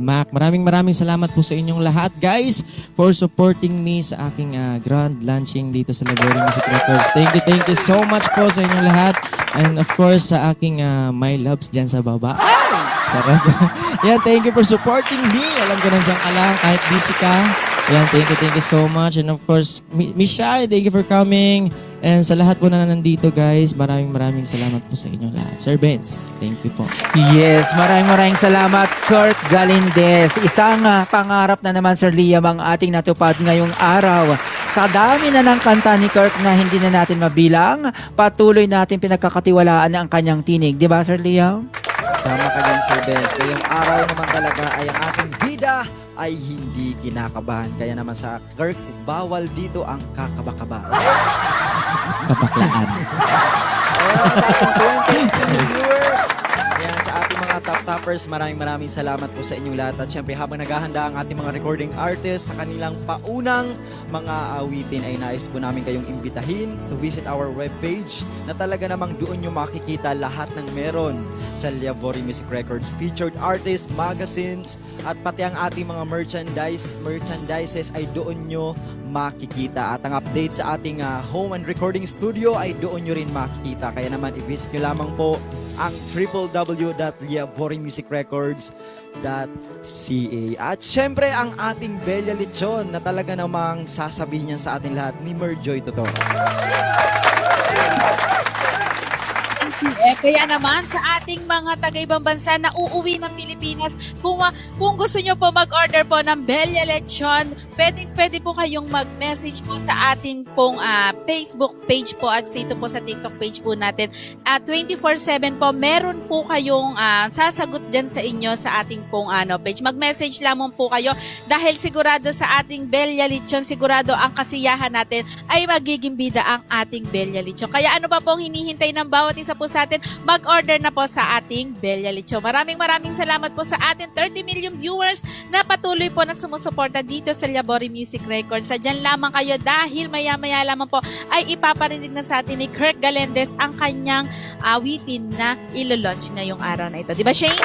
Mac. Maraming salamat po sa inyong lahat, guys, for supporting me sa aking grand launching dito sa Labori Music Records. Thank you so much po sa inyong lahat. And of course, sa aking my loves dyan sa baba. Yan, thank you for supporting me. Alam ko nandiyan ka lang, kahit busy ka. Yan, thank you so much. And of course, Miss Shai, thank you for coming. And sa lahat po na nandito, guys, maraming salamat po sa inyong lahat. Sir Benz, thank you po. Yes, maraming salamat, Kirk Galindez. Isang pangarap na naman, Sir Liam, ang ating natupad ngayong araw. Sa dami na ng kanta ni Kirk na hindi na natin mabilang, patuloy natin pinagkakatiwalaan ang kanyang tinig. Di ba, Sir Liam? Tama ka din, Sir Benz. Ngayong araw naman talaga ay ang ating bida ay hindi kinakabahan. Kaya naman sa Kirk, bawal dito ang kakaba-kaba. Kapaklaan. Ayan, sa ating 20 viewers. Ayan, sa ating mga top-toppers, maraming salamat po sa inyong lahat. At syempre, habang naghahanda ang ating mga recording artists sa kanilang paunang mga awitin, ay nais po namin kayong imbitahin to visit our webpage na talaga namang doon nyo makikita lahat ng meron sa Liabori Music Records. Featured artists, magazines, at pati ang ating mga merchandises ay doon nyo makikita. At ang update sa ating home and recording studio ay doon nyo rin makikita. Kaya naman, i-visit nyo lamang po ang www.liaborimusicrecords.ca. At syempre, ang ating Bella Lechon na talaga namang sasabihin niyan sa ating lahat ni Merjoy Toto. CF. Kaya naman sa ating mga taga-ibang bansa na uuwi ng Pilipinas, kung gusto nyo po mag-order po ng Bella Lechon, pwede po kayong mag-message po sa ating pong Facebook page po at sito po sa TikTok page po natin. 24/7 po, meron po kayong sasagot dyan sa inyo sa ating pong page. Mag-message lamang po kayo dahil sigurado sa ating Bella Lechon, sigurado ang kasiyahan natin ay magiging bida ang ating Bella Lechon. Kaya ano pa pong hinihintay ng bawat isa po sa atin, mag-order na po sa ating Bella Lechon. Maraming salamat po sa ating 30 million viewers na patuloy po na sumusuporta dito sa Liabori Music Records. Sadyan lamang kayo dahil maya-maya lamang po ay ipaparinig na sa atin ni Kirk Galindez ang kanyang awitin na ilo-launch ngayong araw na ito. Di ba, Shane?